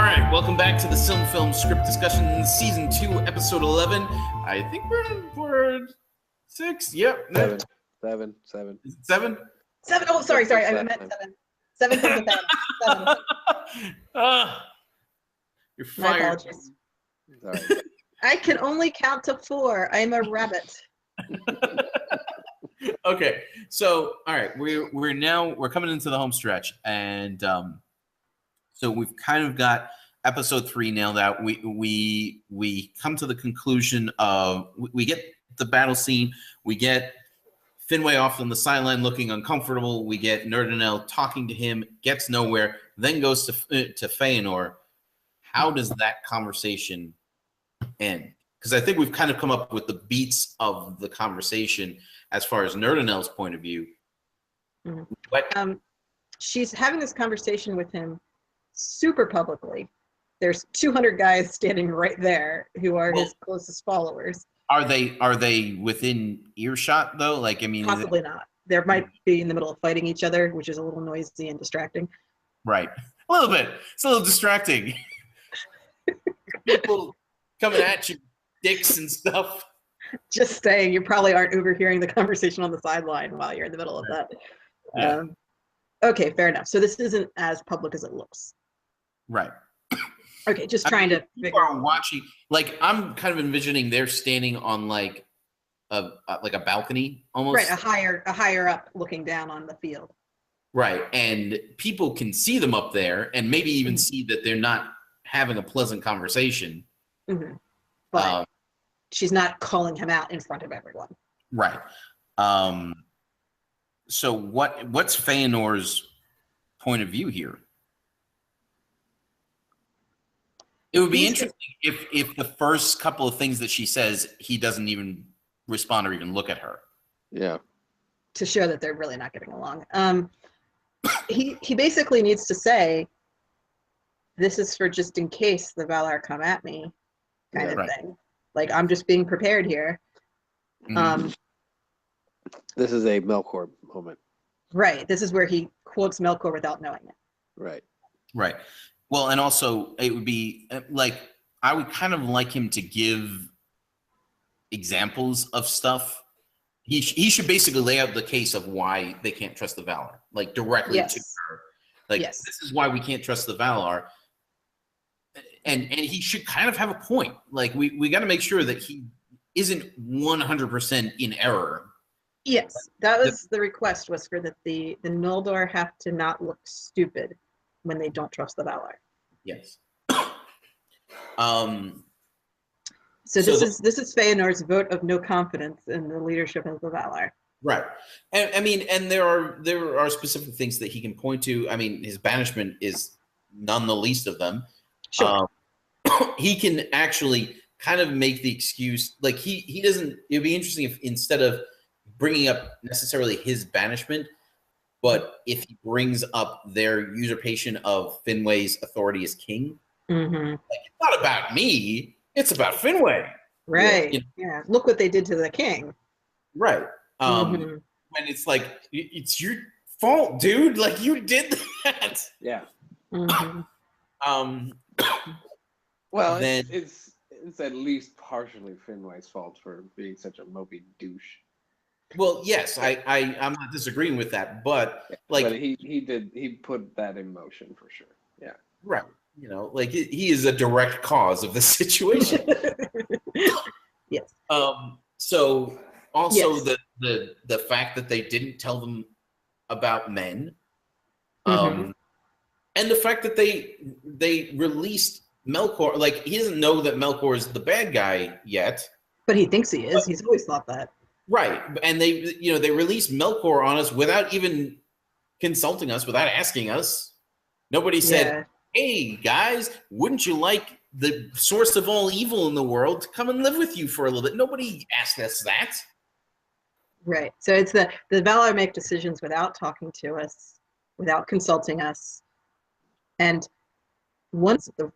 right, welcome back to the SilmFilm script discussion, season 2, episode 11. I think we're on board 6. Yep. Seven. Is it 7? 7. Oh, sorry. I meant 7. 7 from the fan. 7. You're My fired. apologies. Sorry. I can only count to 4. I'm a rabbit. Okay, so all right, we're coming into the home stretch, and so we've kind of got episode 3 nailed out. We come to the conclusion of we get the battle scene. We get Finway off on the sideline looking uncomfortable. We get Nerdanel talking to him, gets nowhere, then goes to Feanor. How does that conversation end? Because I think we've kind of come up with the beats of the conversation as far as Nerdanel's point of view. Mm-hmm. But she's having this conversation with him super publicly. There's 200 guys standing right there who are his closest followers. Are they within earshot though? Like, I mean, Possibly not. They might be in the middle of fighting each other, which is a little noisy and distracting. Right, a little bit. It's a little distracting. People coming at you, dicks and stuff. Just saying, you probably aren't overhearing the conversation on the sideline while you're in the middle of that. Yeah. Okay, fair enough. So this isn't as public as it looks. Right. Okay, just trying to figure out. Watching, like, I'm kind of envisioning they're standing on like a balcony almost. Right, a higher up looking down on the field. Right, and people can see them up there, and maybe even see that they're not having a pleasant conversation. Mm-hmm. But she's not calling him out in front of everyone. Right. So what's Feanor's point of view here? It would be interesting if the first couple of things that she says, he doesn't even respond or even look at her. Yeah. To show that they're really not getting along. He basically needs to say, this is for just in case the Valar come at me, kind of thing. Like, I'm just being prepared here. Mm-hmm. This is a Melkor moment. Right. This is where he quotes Melkor without knowing it. Right. Right. Well, and also it would be like, I would kind of like him to give examples of stuff. He should basically lay out the case of why they can't trust the Valar, like directly to her. Like, this is why we can't trust the Valar. And he should kind of have a point. Like, we got to make sure that he isn't 100% in error. Yes, that was the request, was for that the Noldor have to not look stupid when they don't trust the Valar. Yes. So this is Feanor's vote of no confidence in the leadership of the Valar. Right. And I mean, and there are specific things that he can point to. I mean, his banishment is none the least of them. Sure. He can actually kind of make the excuse, like he doesn't. It'd be interesting if instead of bringing up necessarily his banishment, but if he brings up their usurpation of Finway's authority as king. Mm-hmm. Like, it's not about me, it's about Finway. Right. You know? Yeah. Look what they did to the king. Right. When it's like, it's your fault, dude. Like, you did that. Yeah. Mm-hmm. Well, then, it's at least partially Finway's fault for being such a mopey douche. Well, yes, I'm not disagreeing with that, but like, but he put that in motion for sure. Yeah. Right. You know, like, he is a direct cause of the situation. Yes. So also the fact that they didn't tell them about men, and the fact that they released Melkor, like, he doesn't know that Melkor is the bad guy yet. But he thinks he is. He's always thought that. Right. And they released Melkor on us without even consulting us, without asking us. Nobody said, hey, guys, wouldn't you like the source of all evil in the world to come and live with you for a little bit? Nobody asked us that. Right. So it's the Valar make decisions without talking to us, without consulting us. And once the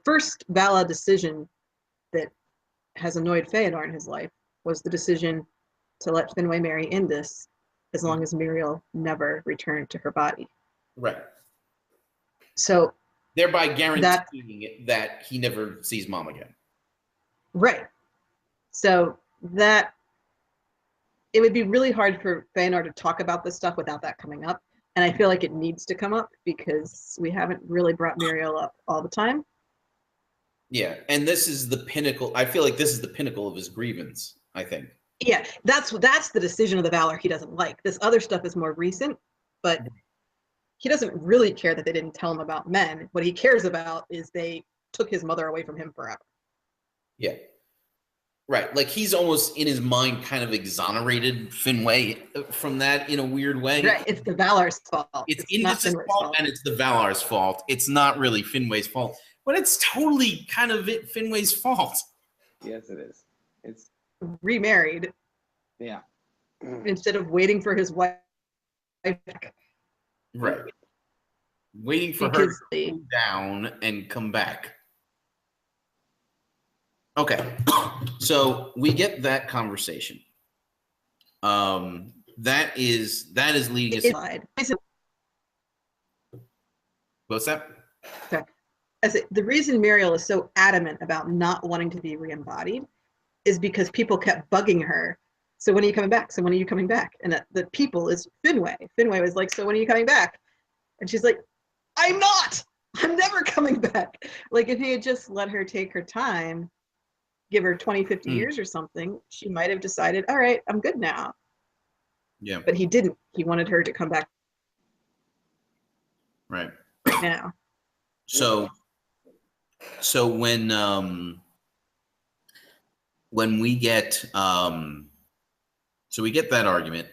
first Valar decision that has annoyed Feanor in his life was the decision to let Finway marry Indus as long as Muriel never returned to her body. Right. So Thereby guaranteeing that he never sees mom again. Right. So that it would be really hard for Feanor to talk about this stuff without that coming up. And I feel like it needs to come up because we haven't really brought Muriel up all the time. Yeah, and this is the pinnacle. I feel like this is the pinnacle of his grievance, I think. Yeah, that's the decision of the Valor he doesn't like. This other stuff is more recent, but he doesn't really care that they didn't tell him about men. What he cares about is they took his mother away from him forever. Yeah. Right. Like he's almost in his mind kind of exonerated Finwë from that in a weird way. Right. It's the Valor's fault. It's Indus's fault and it's the Valor's fault. It's not really Finwë's fault, but it's totally kind of Finwë's fault. Yes, it is. It's remarried. Yeah. Instead of waiting for his wife. Right. Waiting for her to cool down and come back. Okay, so we get that conversation. That is leading us. What's that? Okay. The reason Muriel is so adamant about not wanting to be re-embodied is because people kept bugging her. So when are you coming back? So when are you coming back? And the people is Finwë. Finwë was like, so when are you coming back? And she's like, I'm not. I'm never coming back. Like if he had just let her take her time, give her 20, 50 years or something, she might have decided, all right, I'm good now. Yeah. But he didn't. He wanted her to come back right now. So when we get so we get that argument.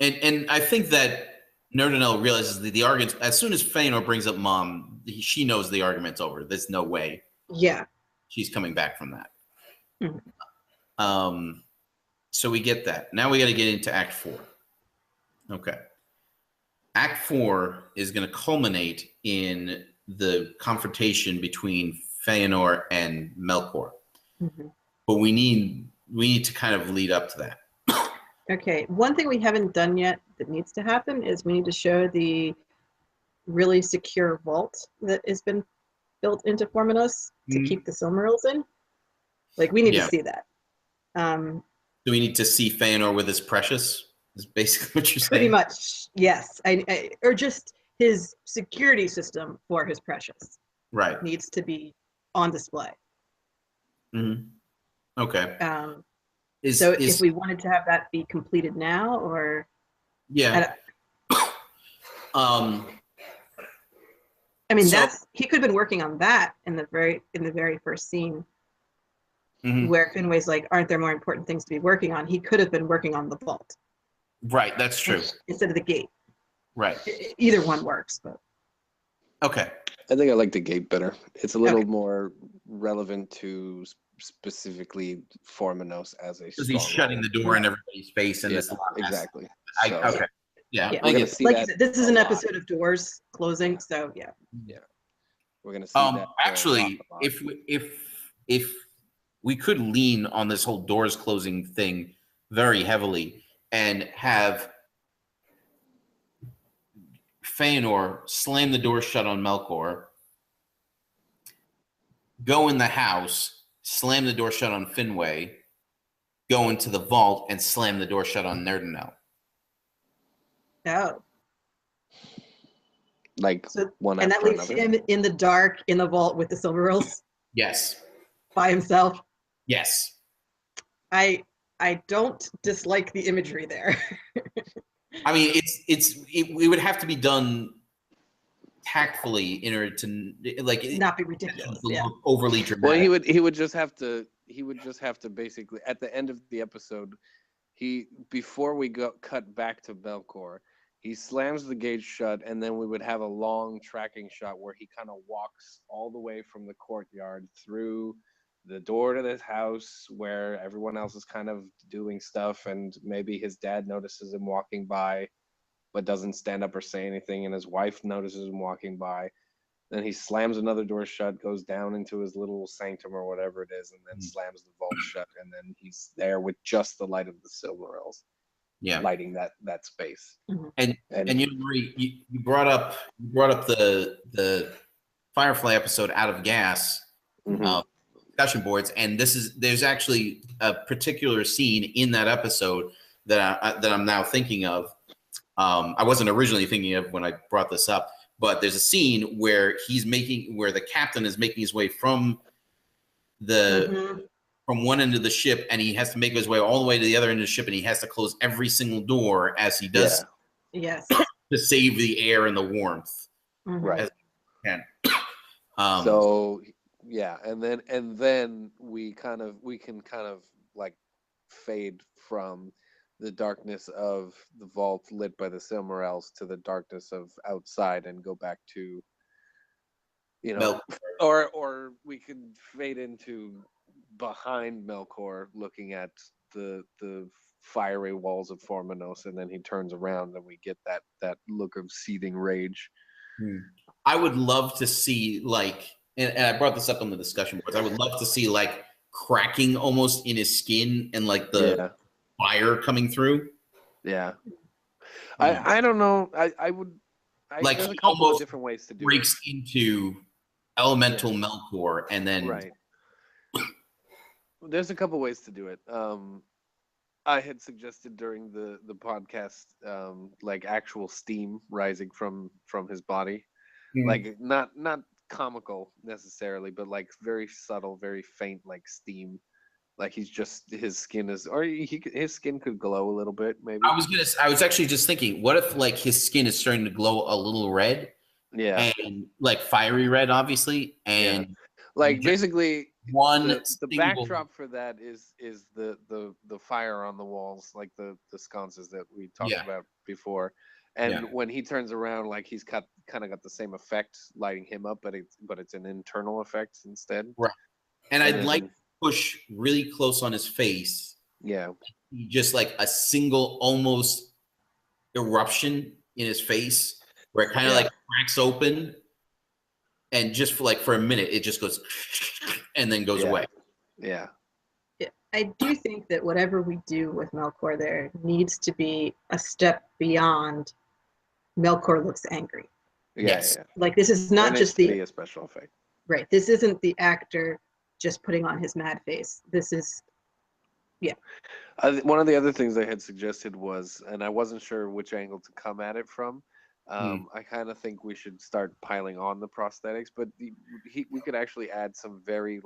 And I think that Nerdanel realizes that the argument, as soon as Feanor brings up mom, she knows the argument's over. There's no way. Yeah. She's coming back from that. Mm-hmm. So we get that. Now we got to get into Act 4. Okay. Act 4 is going to culminate in the confrontation between Feanor and Melkor. Mm-hmm. But we need to kind of lead up to that. Okay. One thing we haven't done yet that needs to happen is we need to show the really secure vault that has been built into Formonos to keep the Silmarils in. Like we need to see that. Do we need to see Feanor with his precious? Is basically what you're saying. Pretty much, yes. Or just his security system for his precious. Right. Needs to be on display. Mm-hmm. Okay. If we wanted to have that be completed now, or I mean, he could have been working on that in the very first scene, where Finwë's like, "Aren't there more important things to be working on?" He could have been working on the vault. Right, that's true. Instead of the gate. Right. Either one works, but. Okay. I think I like the gate better. It's a little more relevant to specifically Formonos as a. Because he's shutting the door in everybody's face, and exactly. Okay. Yeah. Like you said, this is an episode of doors closing, so yeah. Yeah. We're gonna see that. Actually, if we could lean on this whole doors closing thing very heavily and have Feanor slam the door shut on Melkor, go in the house, slam the door shut on Finwë, go into the vault and slam the door shut on Nerdanel. Oh. Like one and after another. And that leaves him in the dark in the vault with the Silmarils. Yes. By himself. Yes. I don't dislike the imagery there. I mean, it would have to be done tactfully in order to not be ridiculous. Yeah. Overly dramatic. Well, he would just have to basically at the end of the episode, before we cut back to Melkor, he slams the gate shut, and then we would have a long tracking shot where he kind of walks all the way from the courtyard through the door to this house where everyone else is kind of doing stuff, and maybe his dad notices him walking by but doesn't stand up or say anything, and his wife notices him walking by. Then he slams another door shut, goes down into his little sanctum or whatever it is, and then slams the vault shut, and then he's there with just the light of the Silmarils. lighting that space. And you, Marie, you brought up the Firefly episode Out of Gas discussion boards, and there's actually a particular scene in that episode that I'm now thinking of. I wasn't originally thinking of when I brought this up, but there's a scene where the captain is making his way from one end of the ship, and he has to make his way all the way to the other end of the ship, and he has to close every single door as he does. Yes. To save the air and the warmth. Right. So yeah, and then we can kind of like fade from the darkness of the vault lit by the Silmarils to the darkness of outside and go back to, or we could fade into behind Melkor looking at the fiery walls of Formonos, and then he turns around and we get that look of seething rage. I would love to see, like, and I brought this up on the discussion boards, I would love to see like cracking almost in his skin and like the fire coming through. I don't know. Like there's a couple of different ways to do breaks it. Into elemental Melkor, and then there's a couple ways to do it. I had suggested during the podcast like actual steam rising from his body, like not comical necessarily, but like very subtle, very faint, like steam. Like his skin is, or his skin could glow a little bit, maybe. I was actually just thinking, what if like his skin is starting to glow a little red? Yeah. And like fiery red, obviously, and like basically the single backdrop for that is the fire on the walls, like the sconces that we talked about before. And when he turns around, like he's kind of got the same effect lighting him up, but it's an internal effect instead. Right. And I'd like to push really close on his face. Yeah. Just like a single almost eruption in his face where it kind of like cracks open, and just for a minute it just goes and then goes away. Yeah. I do think that whatever we do with Melkor there needs to be a step beyond Melkor looks angry. Yes. Like this is not just be a special effect. Right. This isn't the actor just putting on his mad face. This is one of the other things I had suggested was, and I wasn't sure which angle to come at it from. I kind of think we should start piling on the prosthetics, but we could actually add some very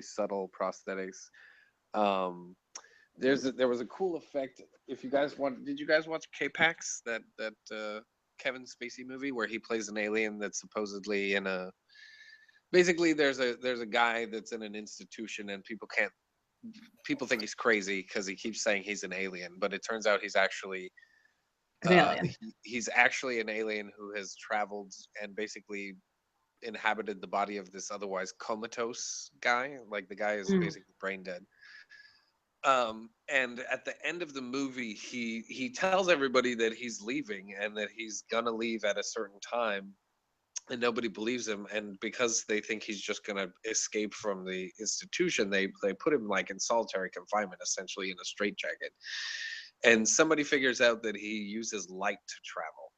subtle prosthetics. There was a cool effect. If you guys did you guys watch K-Pax, that Kevin Spacey movie where he plays an alien that's supposedly in a, basically there's a guy that's in an institution and people think he's crazy because he keeps saying he's an alien, but it turns out he's actually he's actually an alien who has traveled and basically inhabited the body of this otherwise comatose guy. Like the guy is basically brain dead. And at the end of the movie, he tells everybody that he's leaving and that he's gonna leave at a certain time, and nobody believes him. And because they think he's just gonna escape from the institution, they put him like in solitary confinement, essentially in a straitjacket. And somebody figures out that he uses light to travel,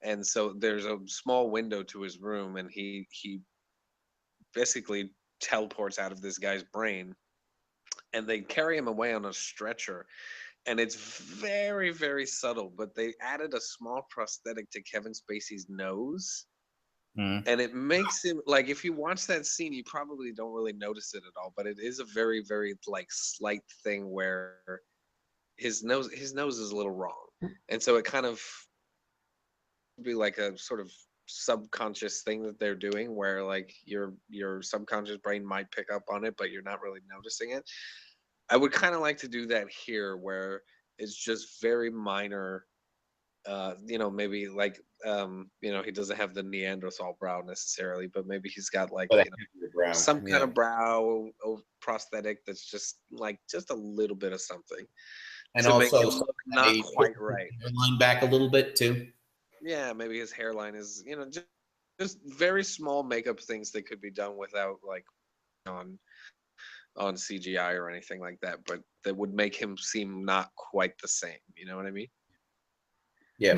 and so there's a small window to his room, and he basically teleports out of this guy's brain. And they carry him away on a stretcher, and it's very, very subtle, but they added a small prosthetic to Kevin Spacey's nose, and it makes him, like, if you watch that scene, you probably don't really notice it at all, but it is a very, very like slight thing where his nose is a little wrong, and so it kind of be like a sort of subconscious thing that they're doing where like your subconscious brain might pick up on it, but you're not really noticing it. I would kind of like to do that here where it's just very minor, maybe like, he doesn't have the Neanderthal brow necessarily, but maybe he's got like, some kind of brow prosthetic that's just a little bit of something. And to also make it look not quite right. Hairline back a little bit too. Yeah, maybe his hairline is, just very small makeup things that could be done without like on CGI or anything like that. But that would make him seem not quite the same. You know what I mean? Yeah.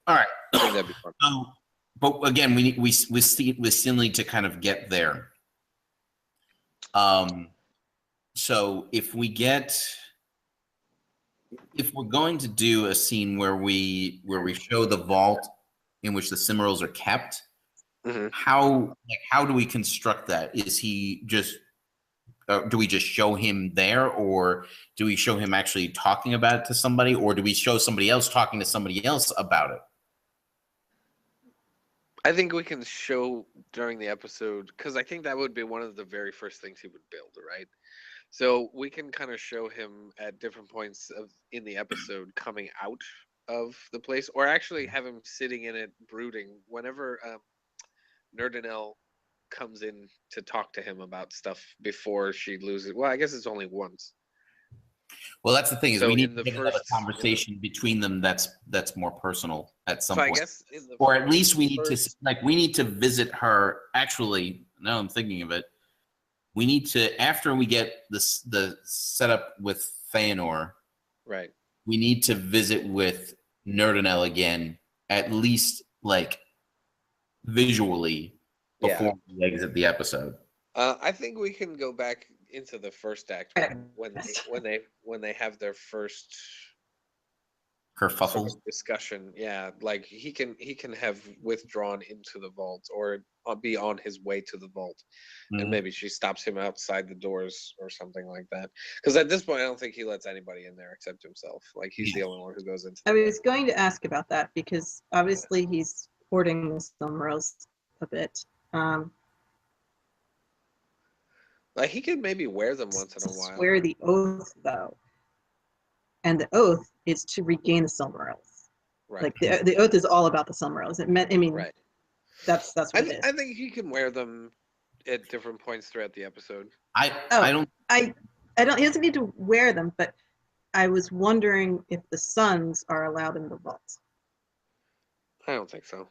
All right. I think that'd be fun. But again, we still need to kind of get there. So if we're going to do a scene where we show the vault in which the Silmarils are kept, how do we construct that? Is he just do we just show him there, or do we show him actually talking about it to somebody, or do we show somebody else talking to somebody else about it? I think we can show during the episode, because I think that would be one of the very first things he would build, right? So we can kind of show him at different points in the episode coming out of the place, or actually have him sitting in it brooding whenever Nerdanel comes in to talk to him about stuff before she loses. Well, I guess it's only once. Well, that's the thing, is So we need in to the get another first- conversation between them that's more personal at some So I point. guess in the Or at least we need first- to we need to visit her. Actually, now I'm thinking of it. We need to, after we get the setup with Feanor, right? we need to visit with Nerdanel again, at least like visually, before we exit the episode. I think we can go back into the first act when they have their first Kerfuffles. sort of discussion. Yeah, like he can have withdrawn into the vault, or be on his way to the vault, and maybe she stops him outside the doors or something like that. Because at this point, I don't think he lets anybody in there except himself. Like he's the only one who goes into. I was going to ask about that because obviously he's hoarding the Silmarils a bit. Like he could maybe wear them once in a while. Swear the oath, though, and the oath is to regain the Silmarils. Right. Like the oath is all about the Silmarils. It meant. I mean, right. That's what it is. I think he can wear them at different points throughout the episode. I don't. He doesn't need to wear them, but I was wondering if the sons are allowed in the vault. I don't think so.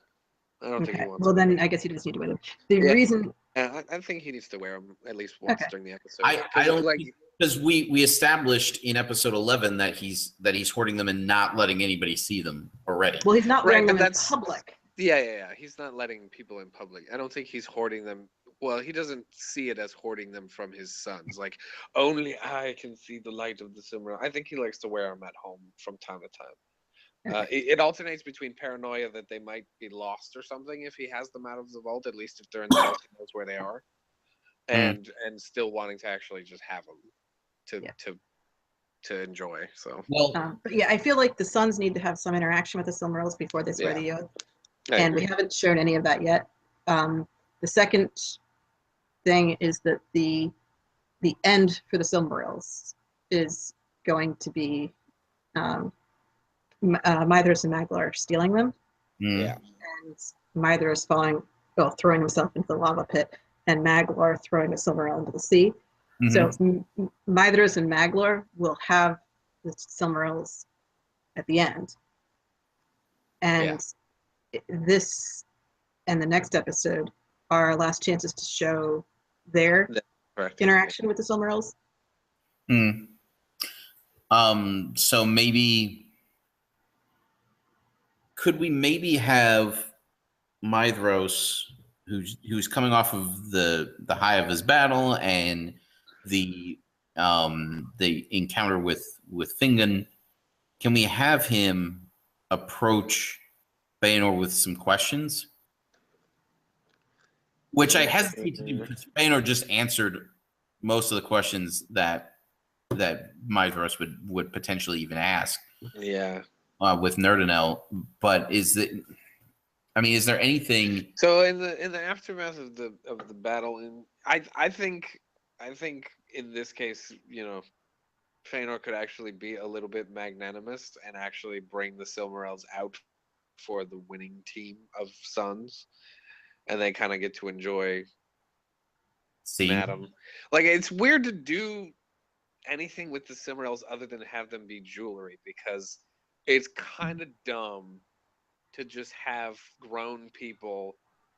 I don't think he wants. Well, then I guess he does need to wear them. The reason. Yeah, I think he needs to wear them at least once during the episode. I don't like, because we established in episode 11 that he's hoarding them and not letting anybody see them already. Well, he's not wearing them in public. Yeah. He's not letting people in public. I don't think he's hoarding them. Well, he doesn't see it as hoarding them from his sons. Like, only I can see the light of the Silmaril. I think he likes to wear them at home from time to time. It alternates between paranoia that they might be lost or something if he has them out of the vault, at least if they're in the vault, he knows where they are, and still wanting to actually just have them to enjoy. So but yeah, I feel like the sons need to have some interaction with the Silmarils before they swear the oath, and we haven't shown any of that yet. The second thing is that the end for the Silmarils is going to be Mithras and MacLeod stealing them. Yeah. And Mithras throwing himself into the lava pit, and MacLeod throwing a Silmaril into the sea. So Mithras and MacLeod will have the Silmarils at the end. And this and the next episode are our last chances to show their interaction with the Silmarils. So maybe could we maybe have Mithras, who's coming off of the high of his battle and the encounter with Fingon, can we have him approach Feanor with some questions? Which I hesitate to do because Feanor just answered most of the questions that Mithras would potentially even ask. Yeah. With Nerdanel, but is there anything? So in the aftermath of the battle, I think in this case, Feanor could actually be a little bit magnanimous and actually bring the Silmarils out for the winning team of sons, and they kind of get to enjoy Madam. Like, it's weird to do anything with the Silmarils other than have them be jewelry, because it's kind of dumb to just have grown people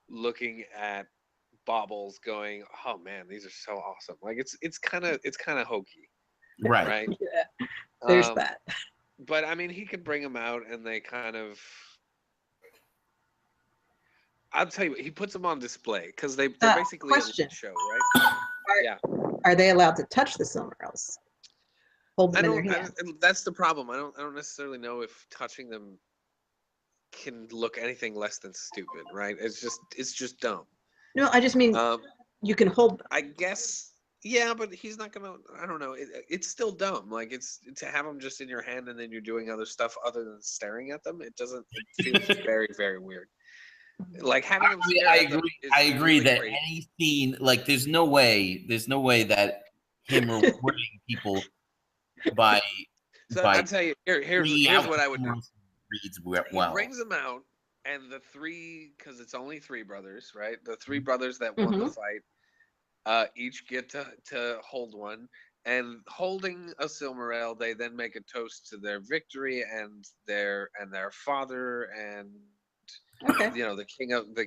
looking at baubles going, "Oh man, these are so awesome!" Like it's kind of hokey. Right. Right. Yeah, there's Um, that. But I mean, he could bring them out, and they kind of. I'll tell you, what, he puts them on display because they're basically Question: a show, right? Yeah. Are they allowed to touch the Silmarils? Hold them in their hands. That's the problem. I don't necessarily know if touching them can look anything less than stupid, right? It's just dumb. No, I just mean you can hold them. I guess, yeah, but he's not gonna. I don't know. It's still dumb. Like it's to have them just in your hand and then you're doing other stuff other than staring at them. It doesn't. It feels very, very weird. Like having them. I agree that crazy. Any scene, like, there's no way that him rewarding people by. So I'll tell you. Here's what I would do. Reads well. He brings them out, and the three, because it's only three brothers, right? The three brothers that won the fight, each get to hold one, and holding a Silmaril, they then make a toast to their victory and their father and the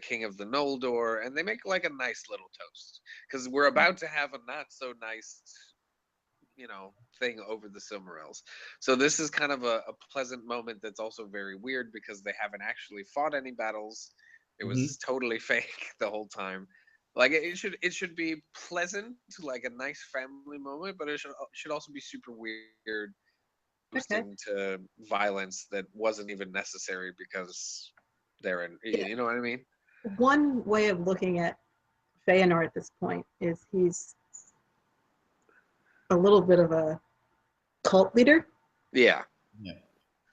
king of the Noldor, and they make like a nice little toast because we're about to have a not so nice thing over the Silmarils. So this is kind of a pleasant moment that's also very weird because they haven't actually fought any battles. It was totally fake the whole time. Like it should be pleasant, like a nice family moment, but it should also be super weird, boosting to violence that wasn't even necessary because they're in. You know what I mean? One way of looking at Feanor at this point is he's a little bit of a cult leader. Yeah.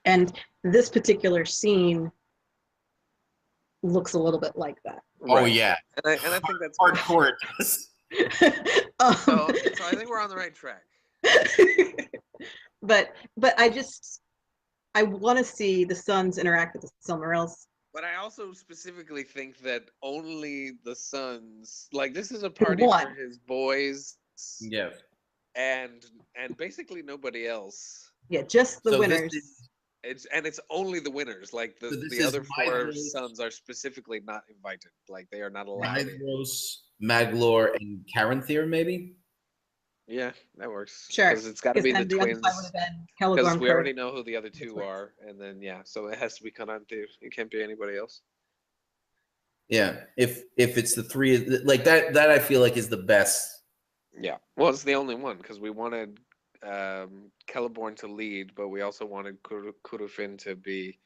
And this particular scene looks a little bit like that. Oh yeah. And I think that's hardcore. So I think we're on the right track. But I want to see the sons interact with the Silmarils. But I also specifically think that only the sons, like this is a party for his boys. Yeah. And basically nobody else. Yeah, just the winners. It's only the winners. Like the other four sons are specifically not invited. Like they are not allowed. Maedhros, Maglor, and Caranthir, maybe. Yeah, that works. Sure, because it's got to be the twins. Because we already know who the other two are, and then so it has to be Caranthir. It can't be anybody else. Yeah, if it's the three, like that I feel like is the best. Yeah, well, it's the only one because we wanted Celeborn to lead, but we also wanted Curufin to be,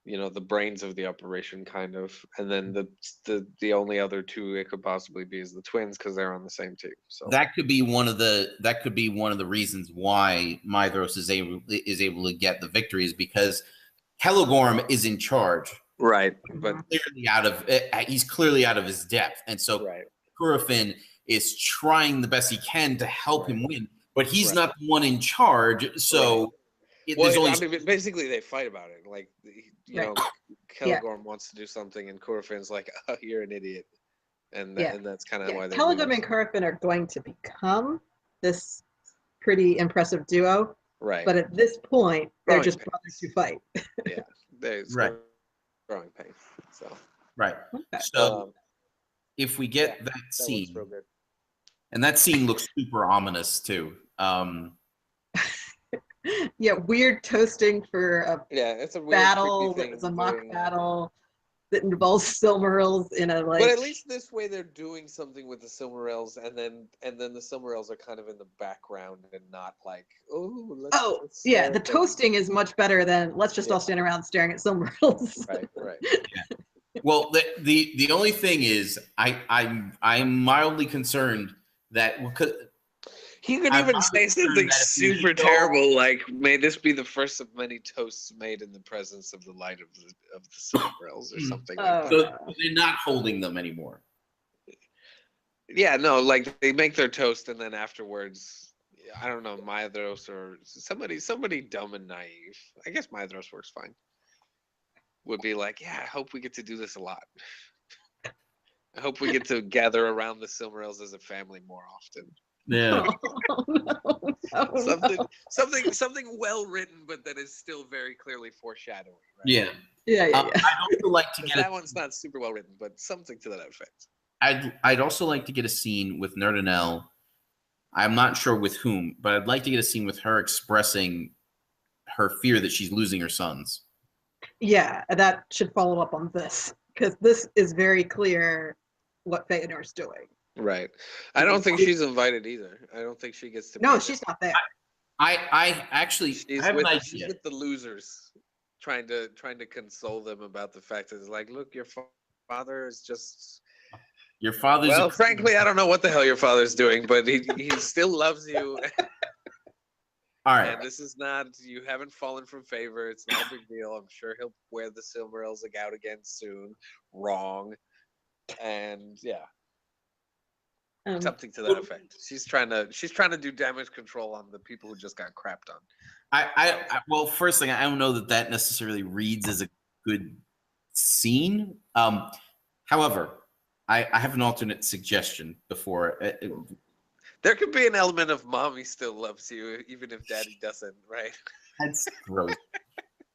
the brains of the operation, kind of, and then the only other two it could possibly be is the twins because they're on the same team. So that could be one of the reasons why Maedhros is able to get the victory is because Celeborn is in charge, right? But he's clearly out of his depth, and so Curufin is trying the best he can to help him win, but he's not the one in charge. So, basically, they fight about it. Like, Celeborn wants to do something, and Curufin's like, "Oh, you're an idiot," and that's kind of why they. Celeborn and Curufin are going to become this pretty impressive duo, right? But at this point, they're just brothers who fight. Yeah, there's growing pain. So So if we get that scene. And that scene looks super ominous too. Yeah, weird toasting for a it's a weird battle. It's a mock battle that involves Silmarils in a like. But at least this way they're doing something with the Silmarils, and then the Silmarils are kind of in the background and not like let's the toasting is much better than let's just all stand around staring at Silmarils. Right. Yeah. Well, the only thing is I'm mildly concerned that he could even say something super terrible like, "May this be the first of many toasts made in the presence of the light of the Silmarils," or something like that. So they're not holding them anymore. Yeah, no, like they make their toast and then afterwards, I don't know, Maedhros or somebody dumb and naive. I guess Maedhros works fine. Would be like, "Yeah, I hope we get to do this a lot. I hope we get to gather around the Silmarils as a family more often." Yeah. Something well written, but that is still very clearly foreshadowing. Right? Yeah. I'd also like to get that one's not super well written, but something to that effect. I'd also like to get a scene with Nerdanel I'm not sure with whom, but I'd like to get a scene with her expressing her fear that she's losing her sons. Yeah, that should follow up on this, because this is very clear what Feanor's doing. Right. I don't think she's invited either. I don't think she gets to. No, she's not there. I actually she's have with, an idea. she's with the losers, trying to console them about the fact that it's like, look, your father is just. Your father's. Well, frankly, I don't know what the hell your father's doing, but he still loves you. All right. And this is not, you haven't fallen from favor. It's not a big deal. I'm sure he'll wear the Silmarillion out again soon. Wrong. And yeah. Something to that effect. She's trying to do damage control on the people who just got crapped on. Well, first thing, I don't know that necessarily reads as a good scene. However, I have an alternate suggestion before. There could be an element of mommy still loves you, even if daddy doesn't, right? That's gross.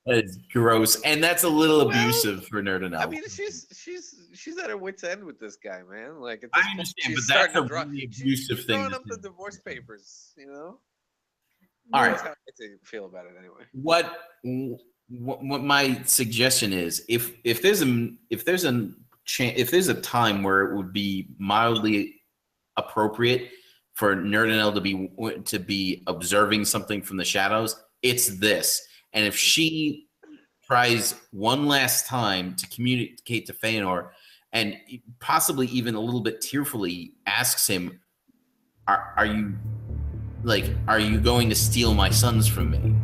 That is gross, and that's a little abusive for Nerdanel. I mean, she's at her wit's end with this guy, man. Like, I understand, but that's a really abusive thing. Throwing up the divorce papers, you know. All right. That's how I feel about it, anyway. What my suggestion is, if there's a time where it would be mildly appropriate for Nerdanel to be observing something from the shadows, it's this. And if she tries one last time to communicate to Feanor, and possibly even a little bit tearfully asks him, "Are you going to steal my sons from me?"